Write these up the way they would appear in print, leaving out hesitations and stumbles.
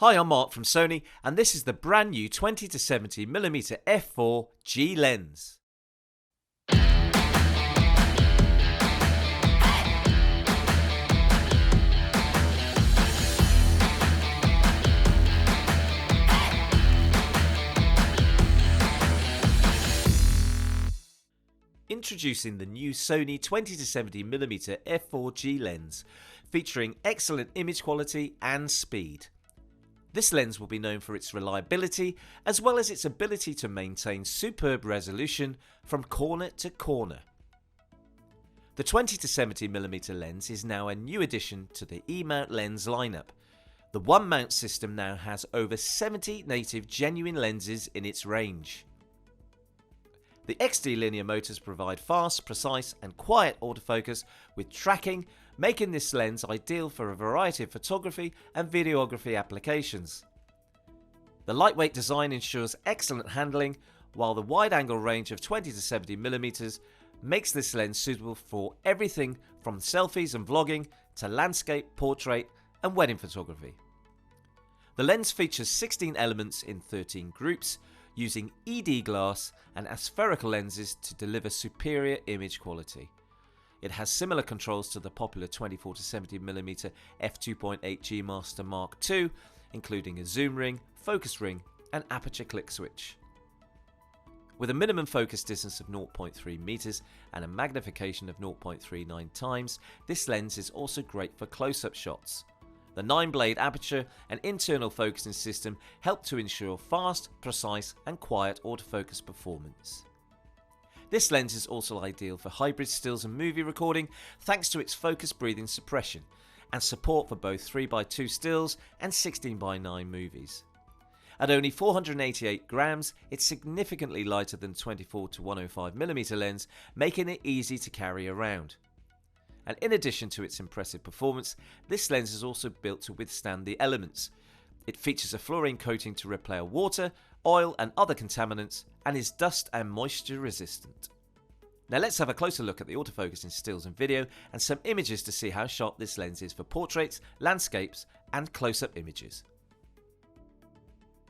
Hi, I'm Mark from Sony, and this is the brand new 20-70mm f4 G lens. Introducing the new Sony 20-70mm f4 G lens, featuring excellent image quality and speed. This lens will be known for its reliability as well as its ability to maintain superb resolution from corner to corner. The 20-70mm lens is now a new addition to the E-mount lens lineup. The one mount system now has over 70 native genuine lenses in its range. The XD linear motors provide fast, precise and quiet autofocus with tracking, making this lens ideal for a variety of photography and videography applications. The lightweight design ensures excellent handling, while the wide-angle range of 20-70mm makes this lens suitable for everything from selfies and vlogging to landscape, portrait and wedding photography. The lens features 16 elements in 13 groups, using ED glass and aspherical lenses to deliver superior image quality. It has similar controls to the popular 24-70mm f2.8 G Master Mark II, including a zoom ring, focus ring and aperture click switch. With a minimum focus distance of 0.3 meters and a magnification of 0.39 times, this lens is also great for close-up shots. The 9-blade aperture and internal focusing system help to ensure fast, precise and quiet autofocus performance. This lens is also ideal for hybrid stills and movie recording thanks to its focus breathing suppression and support for both 3x2 stills and 16:9 movies. At only 488 grams, it's significantly lighter than 24-105mm lens, making it easy to carry around. And in addition to its impressive performance, this lens is also built to withstand the elements. It features a fluorine coating to repel water, oil and other contaminants, and is dust and moisture resistant. Now let's have a closer look at the autofocus in stills and video and some images to see how sharp this lens is for portraits, landscapes and close-up images.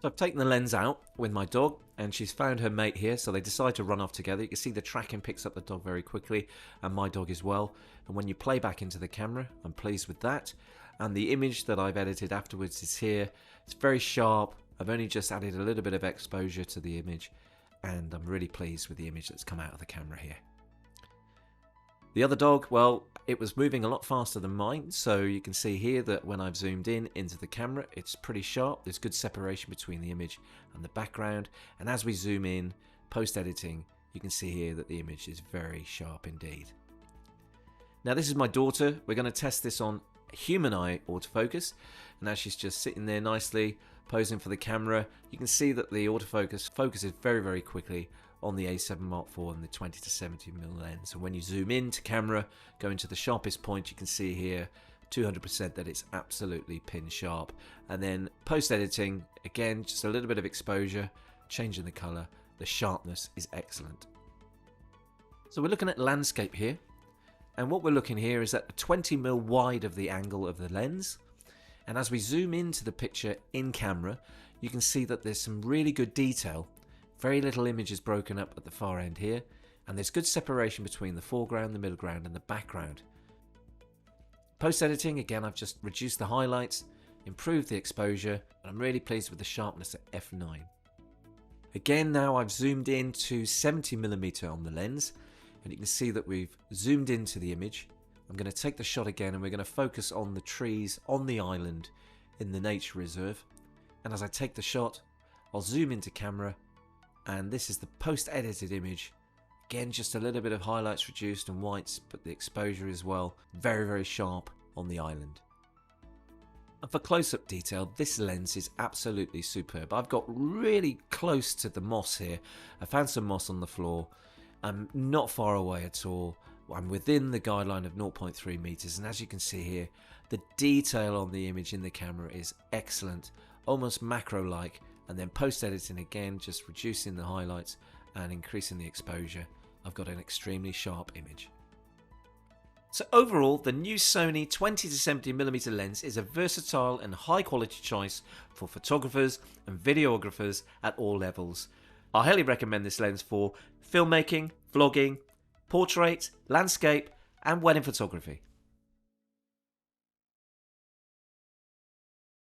So I've taken the lens out with my dog and she's found her mate here, so they decide to run off together. You can see the tracking picks up the dog very quickly and my dog as well. And when you play back into the camera, I'm pleased with that. And the image that I've edited afterwards is here. It's very sharp. I've only just added a little bit of exposure to the image and I'm really pleased with the image that's come out of the camera here. The other dog, well, it was moving a lot faster than mine, so you can see here that when I've zoomed in into the camera, it's pretty sharp. There's good separation between the image and the background, and as we zoom in, post-editing, you can see here that the image is very sharp indeed. Now this is my daughter. We're going to test this on human eye autofocus, and as she's just sitting there nicely, posing for the camera, you can see that the autofocus focuses very, very quickly on the A7 Mark IV and the 20-70mm lens. And when you zoom into camera, go into the sharpest point, you can see here 200% that it's absolutely pin sharp. And then post-editing, again, just a little bit of exposure, changing the color. The sharpness is excellent. So we're looking at landscape here. And what we're looking here is at 20mm wide of the angle of the lens. And as we zoom into the picture in camera, you can see that there's some really good detail. Very little image is broken up at the far end here, and there's good separation between the foreground, the middle ground and the background. Post-editing, again, I've just reduced the highlights, improved the exposure, and I'm really pleased with the sharpness at f9. Again, now I've zoomed in to 70mm on the lens, and you can see that we've zoomed into the image. I'm going to take the shot again and we're going to focus on the trees on the island in the nature reserve. And as I take the shot, I'll zoom into camera. And this is the post-edited image. Again, just a little bit of highlights reduced and whites, but the exposure as well, very, very sharp on the island. And for close-up detail, this lens is absolutely superb. I've got really close to the moss here. I found some moss on the floor. I'm not far away at all. I'm within the guideline of 0.3 meters, and as you can see here, the detail on the image in the camera is excellent, almost macro-like. And then post-editing again, just reducing the highlights and increasing the exposure, I've got an extremely sharp image. So overall, the new Sony 20-70mm lens is a versatile and high quality choice for photographers and videographers at all levels. I highly recommend this lens for filmmaking, vlogging, portrait, landscape and wedding photography.